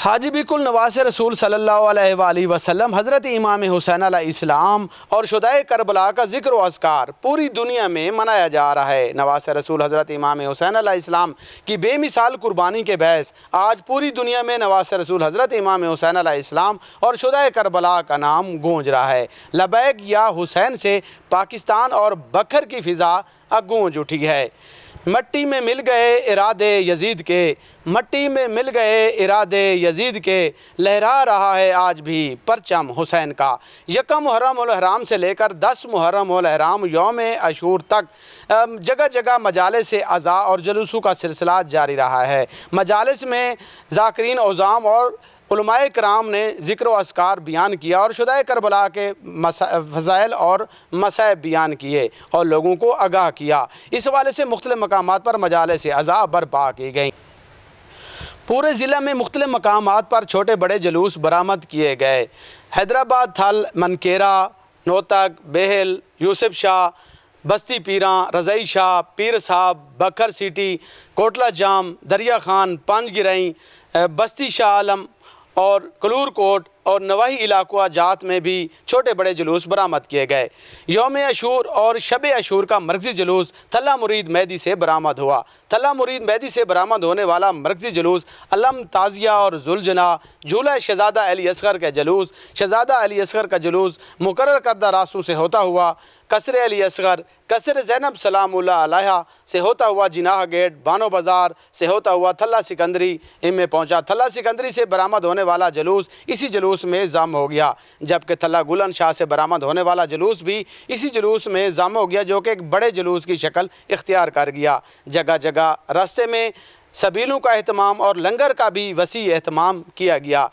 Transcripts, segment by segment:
حاجب کل نواس رسول صلی اللہ علیہ وآلہ وسلم حضرت امام حسین علیہ السلام اور شہدائے کربلا کا ذکر و اذکار پوری دنیا میں منایا جا رہا ہے۔ نواس رسول حضرت امام حسین علیہ السلام کی بے مثال قربانی کے باعث آج پوری دنیا میں نواس رسول حضرت امام حسین علیہ السلام اور شہدائے کربلا کا نام گونج رہا ہے۔ لبیک یا حسین سے پاکستان اور بکھر کی فضا گونج اٹھی ہے۔ مٹی میں مل گئے ارادے یزید کے، مٹی میں مل گئے ارادے یزید کے، لہرا رہا ہے آج بھی پرچم حسین کا۔ یکم محرم الاحرام سے لے کر 10 محرم الاحرام یوم عاشور تک جگہ جگہ مجالس عزا اور جلوسوں کا سلسلہ جاری رہا ہے۔ مجالس میں ذاکرین عظام اور علماء کرام نے ذکر و اذکار بیان کیا اور شہدائے کربلا کے فضائل اور مصائب بیان کیے اور لوگوں کو آگاہ کیا۔ اس حوالے سے مختلف مقامات پر مجالس عزا برپا کی گئیں۔ پورے ضلع میں مختلف مقامات پر چھوٹے بڑے جلوس برآمد کیے گئے۔ حیدرآباد، تھل، منکیرا، نوتک، بیہل، یوسف شاہ، بستی پیراں، رضائی شاہ، پیر صاحب، بکھر سٹی، کوٹلہ جام، دریا خان، پانچ گرائیں، بستی شاہ عالم اور کلور کوٹ اور نواحی علاقہ جات میں بھی چھوٹے بڑے جلوس برآمد کیے گئے۔ یوم عاشور اور شب عاشور کا مرکزی جلوس تھلہ مرید مہدی سے برآمد ہوا۔ تھلہ مرید مہدی سے برآمد ہونے والا مرکزی جلوس علم، تعزیہ اور ذوالجناح، جھولا شہزادہ علی اصغر کا جلوس، شہزادہ علی اصغر کا جلوس مقرر کردہ راستوں سے ہوتا ہوا قصر علی اصغر، قصر زینب سلام اللہ علیہا سے ہوتا ہوا جناح گیٹ، بانو بازار سے ہوتا ہوا تھلہ سکندری میں پہنچا۔ تھلہ سکندری سے برآمد ہونے والا جلوس اسی جلوس میں ضم ہو گیا، جبکہ تھلہ گلن شاہ سے برآمد ہونے والا جلوس بھی اسی جلوس میں ضم ہو گیا، جو کہ ایک بڑے جلوس کی شکل اختیار کر گیا۔ جگہ جگہ راستے میں سبیلوں کا اہتمام اور لنگر کا بھی وسیع اہتمام کیا گیا۔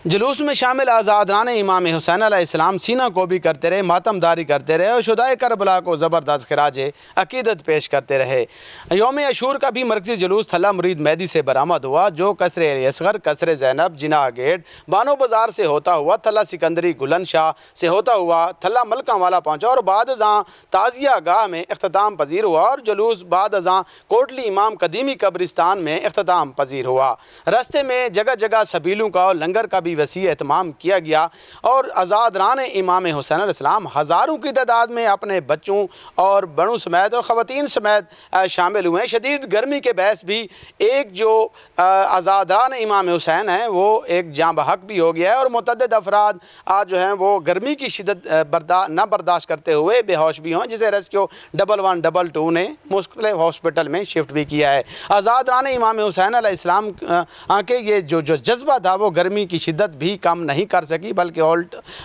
جلوس میں شامل آزادران امام حسین علیہ السلام سینہ کو بھی کرتے رہے، ماتم داری کرتے رہے اور شہدائے کربلا کو زبردست خراج عقیدت پیش کرتے رہے۔ یوم عاشور کا بھی مرکزی جلوس تھلہ مرید مہدی سے برآمد ہوا، جو قصر علی اصغر، قصر زینب، جناح گیٹ، بانو بازار سے ہوتا ہوا تھلہ سکندری، گلن شاہ سے ہوتا ہوا تھلہ ملکہ والا پہنچا اور بعد ازاں تعزیہ گاہ میں اختتام پذیر ہوا اور جلوس بعد ازاں کوٹلی امام قدیمی قبرستان میں اختتام پذیر ہوا۔ راستے میں جگہ جگہ سبیلوں کا اور لنگر کا بھی وسیع اہتمام کیا گیا اور آزادران امام حسین علیہ السلام ہزاروں کی تعداد میں اپنے بچوں اور بڑوں سمیت اور خواتین سمیت شامل ہوئے۔ شدید گرمی کے باعث بھی ایک جو آزادران امام حسین ہیں وہ ایک جاں بحق بھی ہو گیا ہے اور متعدد افراد آج جو ہیں وہ گرمی کی شدت نہ برداشت کرتے ہوئے بے ہوش بھی ہوں، جسے ریسکیو 112 نے مختلف ہاسپٹل میں شفٹ بھی کیا ہے۔ آزادران امام حسین علیہ السلام کے یہ جو جذبہ تھا وہ گرمی کی شدت بھی کم نہیں کر سکی، بلکہ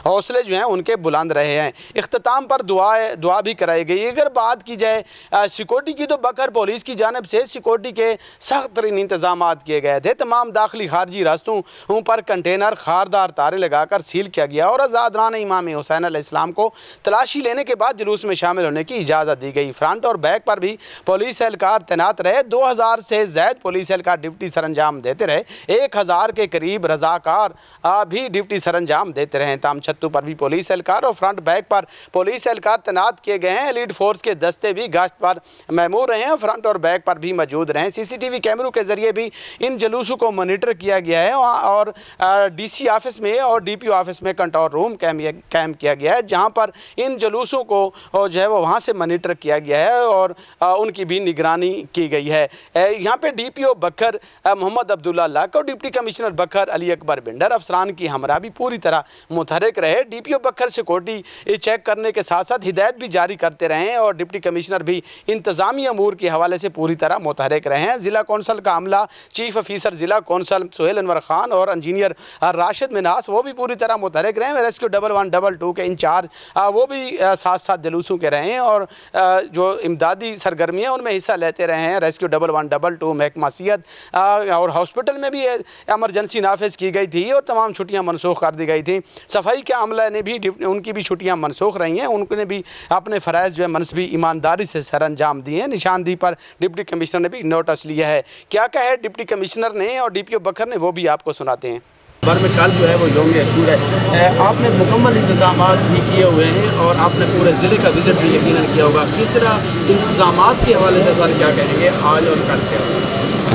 حوصلے جو ہیں ان کے بلند رہے ہیں۔ اختتام پر دعا بھی کرائی گئی۔ اگر بات کی جائے سیکورٹی کی، تو بکھر پولیس کی جانب سے سیکورٹی کے سخت ترین انتظامات کیے گئے تھے۔ تمام داخلی خارجی راستوں پر کنٹینر خاردار تارے لگا کر سیل کیا گیا اور آزادران امام حسین علیہ السلام کو تلاشی لینے کے بعد جلوس میں شامل ہونے کی اجازت دی گئی۔ فرنٹ اور بیک پر بھی پولیس اہلکار تعینات رہے۔ 2000 سے زائد پولیس اہلکار ڈپٹی سر انجام دیتے رہے۔ 1000 کے قریب رضاکار بھی ڈپٹی سر انجام دیتے رہے ہیں۔ تام چھتوں پر بھی پولیس اہلکار اور فرنٹ بیک پر پولیس اہلکار تعینات کیے گئے ہیں۔ ایلیٹ فورس کے دستے بھی گشت پر مامور رہے ہیں اور فرنٹ اور بیک پر بھی موجود رہے ہیں۔ سی سی ٹی وی کیمروں کے ذریعے بھی ان جلوسوں کو مانیٹر کیا گیا ہے اور ڈی سی آفس میں اور ڈی پی او آفس میں کنٹرول روم قائم کیا گیا ہے، جہاں پر ان جلوسوں کو جو ہے وہ وہاں سے مانیٹر کیا گیا ہے اور ان کی بھی نگرانی کی گئی ہے۔ یہاں پہ ڈی پی او بکھر محمد عبداللہ لاکھ اور ڈپٹی کمشنر بکھر علی اکبر بنڈر افسران کی ہمراہ بھی پوری طرح متحرک رہے۔ ڈی پی او بکھر سیکورٹی چیک کرنے کے ساتھ ساتھ ہدایت بھی جاری کرتے رہے ہیں اور ڈپٹی کمشنر بھی انتظامی امور کے حوالے سے پوری طرح متحرک رہے ہیں۔ ضلع کونسل کا عملہ، چیف افیسر ضلع کونسل سہیل انور خان اور انجینئر راشد مناس وہ بھی پوری طرح متحرک رہے ہیں۔ ریسکیو 112 کے انچارج وہ بھی ساتھ ساتھ جلوسوں کے رہے ہیں اور جو امدادی سرگرمیاں ان میں حصہ لیتے رہے ہیں۔ ریسکیو 112 محکمہ صحت اور ہاسپٹل میں بھی ایمرجنسی نافذ کی گئی تھی اور تمام چھٹیاں منسوخ کر دی گئی تھی۔ صفائی کے عملہ نے بھی ان کی بھی چھٹیاں منسوخ رہی ہیں، ان نے بھی اپنے فرائض جو ہے منصبی ایمانداری سے سر انجام دیے ہیں۔ نشاندہی پر ڈپٹی کمشنر نے بھی نوٹس لیا ہے۔ کیا کہے ڈپٹی کمشنر نے اور ڈی پی او بکھر نے، وہ بھی آپ کو سناتے ہیں۔ بھر میں کل جو ہے وہ یوم عاشور ہے، آپ نے مکمل انتظامات بھی کیے ہوئے ہیں اور آپ نے پورے ضلع کا وزٹ بھی یقیناً کیا ہوگا۔ کس طرح انتظامات کے حوالے سے سر کیا کہیں گے آج اور کل کے؟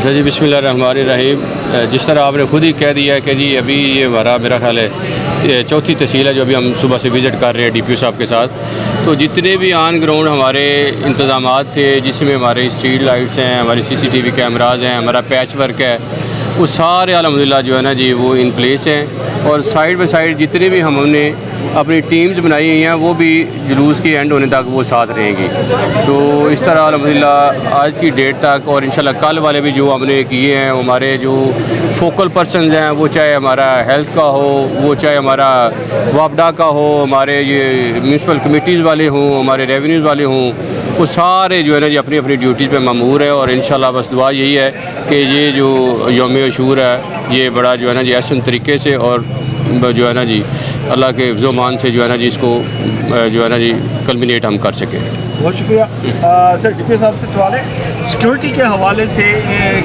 अच्छा जी, बिस्मिल्लाहिर्रहमानिर्रहीम। जिस तरह आपने खुद ही कह दिया कि जी अभी ये हमारा मेरा ख्याल है चौथी तहसील है जो अभी हम सुबह से विज़िट कर रहे हैं DPO साहब के साथ। तो जितने भी ऑन ग्राउंड हमारे इंतज़ामात थे, जिसमें हमारे स्ट्रीट लाइट्स हैं, हमारे CCTV कैमराज हैं, हमारा पैच वर्क है, वो सारे अल्हम्दुलिल्लाह जो है ना जी वो इन प्लेस हैं। और साइड बाई साइड जितने भी हमने अपनी टीम्स बनाई हुई हैं वो भी जुलूस के एंड होने तक वो साथ रहेंगी। तो इस तरह अल्हम्दुलिल्लाह आज की डेट तक और इंशाल्लाह कल वाले भी जो हमने किए हैं, हमारे जो फोकल पर्सनस हैं, वो चाहे हमारा हेल्थ का हो, वो चाहे हमारा वापडा का हो, हमारे ये म्यूनसिपल कमिटीज़ वाले हों, हमारे रेवेन्यूज़ वाले हों, वो सारे जो है ना जी अपनी अपनी ड्यूटीज़ पे मामूर है। और इंशाल्लाह बस दुआ यही है कि ये जो यौम अशूर है ये बड़ा जो है ना जी ऐसे तरीके से और जो है ना जी अल्लाह के ज़ुमान से जो है ना जी इसको जो है ना जी कल्मिनेट हम कर सकें। बहुत शुक्रिया। सर DPO साहब से सवाल है, सिक्योरिटी के हवाले से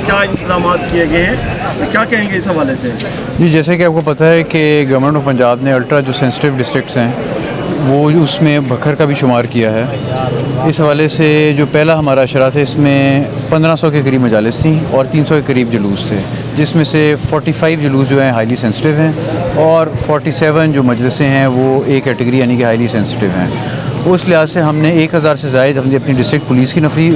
क्या इंतजाम किए गए हैं, क्या कहेंगे इस हवाले से? जी, जैसे कि आपको पता है कि गवर्नमेंट ऑफ पंजाब ने अल्ट्रा जो सेंसिटिव डिस्ट्रिक्ट्स हैं वो उसमें बखर का भी शुमार किया है। इस हवाले से जो पहला हमारा अशरा था इसमें 1500 के करीब मजालिस थी और 300 के करीब जुलूस थे, जिसमें से 45 जुलूस जो हैं हाईली सेंसिटिव हैं और 47 जो मजलिसें हैं वो A कैटेगरी यानी कि हाईली सेंसिटिव हैं। उस लिहाज से हमने 1000 से ज़ायद हमने अपनी डिस्ट्रिक्ट पुलिस की नफरी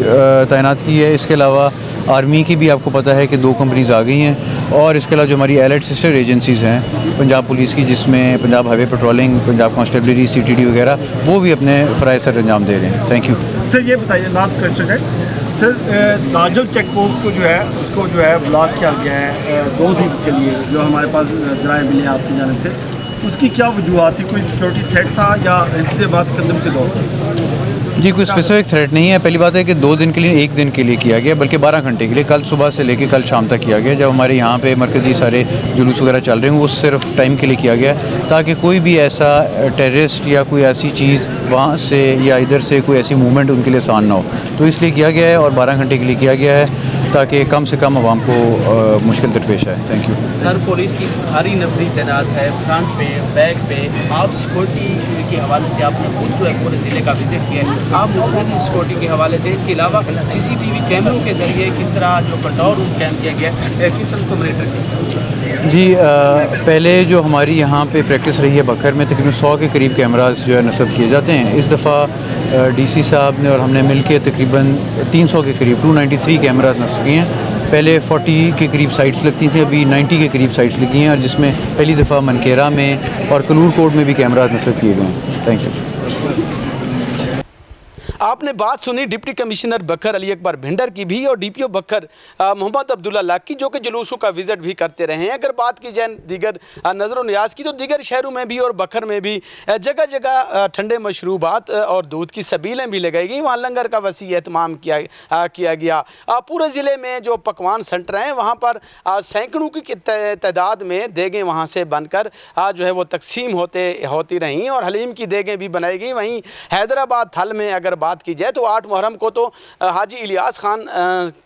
तैनात की है। इसके अलावा आर्मी की भी आपको पता है कि 2 कंपनीज़ आ गई हैं और इसके अलावा जो हमारी एलाइड सिस्टर एजेंसीज़ हैं पंजाब पुलिस की, जिसमें Punjab highway patrolling, Punjab constabulary, CTD वगैरह, वो भी अपने फ़राइज़ सर अंजाम दे रहे हैं। Thank you sir. ये बताइए, लास्ट क्वेश्चन है सर, नाजल चेक पोस्ट को जो है उसको जो है ब्लॉक किया गया है 2 दिन के लिए, जो हमारे पास ज़राए मिले आपकी जानिब से, उसकी क्या वजूहत थी? कोई सिक्योरिटी थ्रेट था या इससे बात कदम के दौर? जी, कोई स्पेसिफिक थ्रेट नहीं है। पहली बात है कि 2 दिन के लिए 1 दिन के लिए किया गया, बल्कि 12 घंटे के लिए, कल सुबह से लेकर कल शाम तक किया गया। जब हमारे यहाँ पे मरकज़ी सारे जुलूस वगैरह चल रहे हैं वो सिर्फ टाइम के लिए किया गया ताकि कोई भी ऐसा टेररिस्ट या कोई ऐसी चीज़ वहाँ से या इधर से कोई ऐसी मूवमेंट उनके लिए आसान ना हो, तो इसलिए किया गया है और 12 घंटे के लिए किया गया है ताकि कम से कम आवाम को मुश्किल दरपेश आए। Thank you sir. पुलिस की भारी नफरी तैनात है फ्रंट पे, बैक पे। आप सिक्योरिटी के हवाले से आपने खुद जो है पूरे ज़िले का विजिट किया है, आप लोगों की सिक्योरिटी के हवाले से, इसके अलावा CCTV कैमरों के ज़रिए किस तरह जो कंट्रोल रूम कैम्प किया गया, किस तरह को मॉनिटर किया? जी, पहले जो हमारी यहाँ पे प्रैक्टिस रही है बखर में तकरीबन 100 के करीब कैमरास जो है नस्ब किए जाते हैं। इस दफ़ा DC साहब ने और हमने मिल के तकरीबन 300 के करीब 293 कैमरास नस्ब किए हैं। पहले 40 के करीब साइट्स लगती थी, अभी 90 के करीब साइट्स लगी हैं और जिसमें पहली दफ़ा मनकेरा में और कलूर कोट में भी कैमरास नस्ब किए गए हैं। Thank you. आपने बात सुनी डिप्टी कमिश्नर बखर अली अकबर भिंडर की भी और DPO बखर मोहम्मद अब्दुल्ला लाख की, जो कि जुलूसों का विज़िट भी करते रहे हैं। अगर बात की जाए दीगर नज़र व नियाज़ की, तो दीगर शहरों में भी और बखर में भी जगह जगह ठंडे मशरूबात और दूध की सबीलें भी लगाई गई। वहाँ लंगर का वसी एहतमाम किया गया। पूरे ज़िले में जो पकवान सेंटर हैं वहाँ पर सैकड़ों की तादाद में देगें वहाँ से बनकर जो है वो तकसीम होती रहीं और हलीम की देगें भी बनाई गई। वहीं हैदराबाद थल में अगर बात की जाए तो 8 मुहर्रम को तो हाजी इलियास खान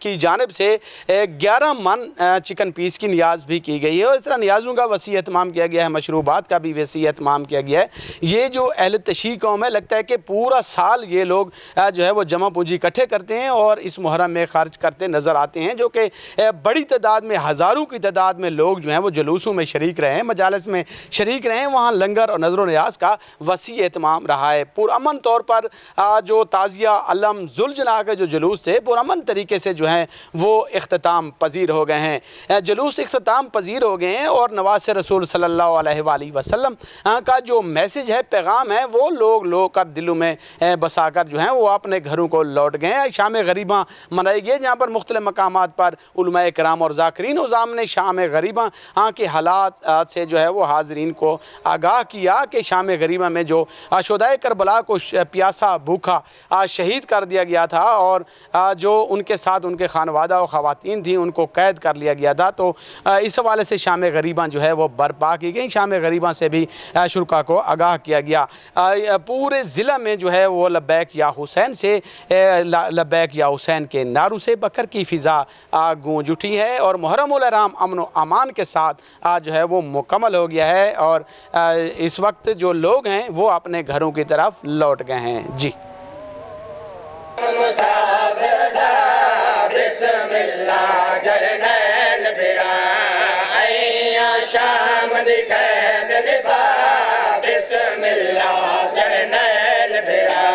की जानिब से 11 मन चिकन पीस की नियाज़ भी की गई है और इस तरह नियाज़ों का वसी एहतमाम किया गया है, मशरूबात का भी वसी एहतमाम किया गया है। ये जो अहल तशी कौम है, लगता है कि पूरा साल ये लोग जो है वो जमा पूंजी इकट्ठे करते हैं और इस मुहर्रम में खर्च करते नज़र आते हैं, जो कि बड़ी तादाद में, हज़ारों की तादाद में लोग जो हैं वो जुलूसों में शरीक रहे हैं, मजालिस में शरीक रहे हैं। वहाँ लंगर और नज़र नियाज़ का वसी एहतमाम रहा है। पुरअमन तौर पर जो ताज़िया अलम जुलजना के जो जुलूस थे पुरअमन तरीके से जो हैं वो इख्तिताम पजीर हो गए हैं। जुलूस इख्तिताम पजीर हो गए हैं और नवाज़ रसूल सल्लल्लाहु अलैहि वसल्लम का जो मैसेज है, पैगाम है, वो लोग कर दिलों में बसाकर जो हैं वो अपने घरों को लौट गए हैं। शाम गरीबा मनाई गई, जहाँ पर मुख्तलिफ मकामात पर उलमाए किराम और ज़ाकिरीन उज़ाम ने शाम गरीबा के हालात से जो है वो हाज़रीन को आगाह किया कि शाम गरीबा में जो शुहदाए करबला को प्यासा भूखा शहीद कर दिया गया था और जो उनके साथ उनके खानवादा और ख़वातीन थी उनको कैद कर लिया गया था। तो इस हवाले से शाम गरीबा जो है वो बर्पा की गई। शाम गरीबा से भी शुरका को आगाह किया गया। पूरे ज़िला में जो है वो लब्बैक या हुसैन से लब्बैक या हुसैन के नारों से बकर की फ़िज़ा गूंज उठी है और मुहर्रम उल हराम अमन व अमान के साथ आज जो है वो मुकम्मल हो गया है और इस वक्त जो लोग हैं वो अपने घरों की तरफ लौट गए हैं। जी मुसाफिर दा बिस्मिल्लाह बिरा आया शाम दी कैद निभा बिस्मिल्लाह जरनैल बिरा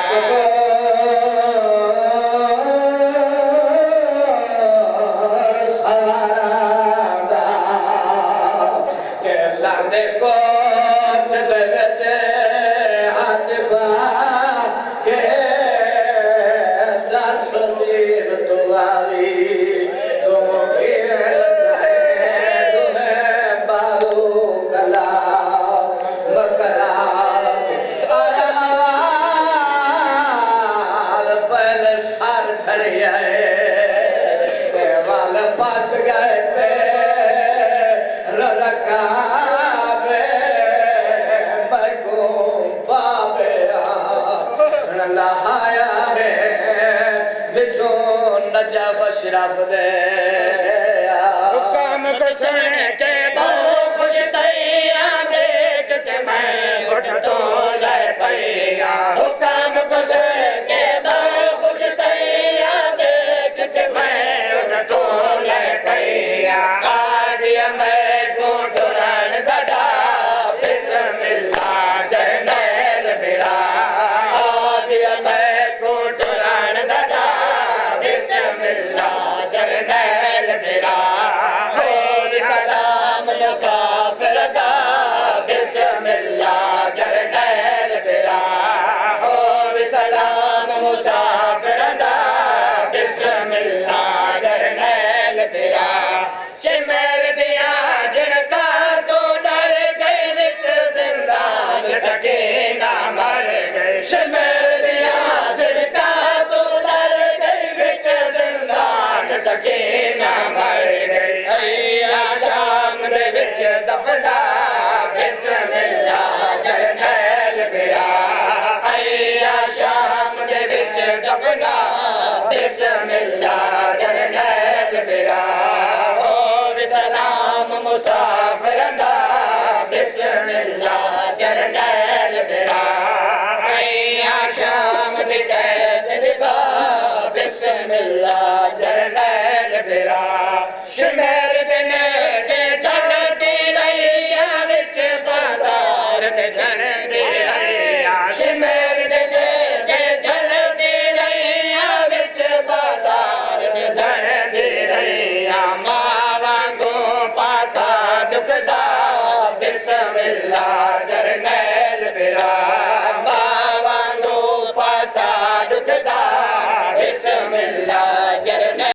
शराफ दे हुक्म को सुन के बहुत खुश थैया देख के मैं उठ तो ले पैया हुक्म को सुन के बहुत खुश थैया देख के मैं उठ तो ले पैया आ गया मैं घूंटरन गड़ा बिस्मिल्लाह जरनैल बिरा आ गया मैं घूंटरन गड़ा बिस्मिल्लाह जरनैल बिरा हो सलाम मुसाफिर दा बिस्मिल्लाह जरनैल बिरा हो सलाम मुसाफिर दा बिस्मिल्लाह जरनैल बिरा चिमेर दिया झड़का तो डर गए विच जिंदान सकीना मर गए चिमेर दिया झड़का तो डर गए विच जिंदान सकीना मर गई अया शाम दे विच दफना बिस्मिल्लाह जरनैल बिरा अया शाम दे विच दफना बिस्मिल्लाह जरनैल बिरा हो सलाम मुसाफिर दा बिस्मिल्लाह जरनैल बिरा अया शाम दे कैद निभा बिस्मिल्लाह जरनैल बिरा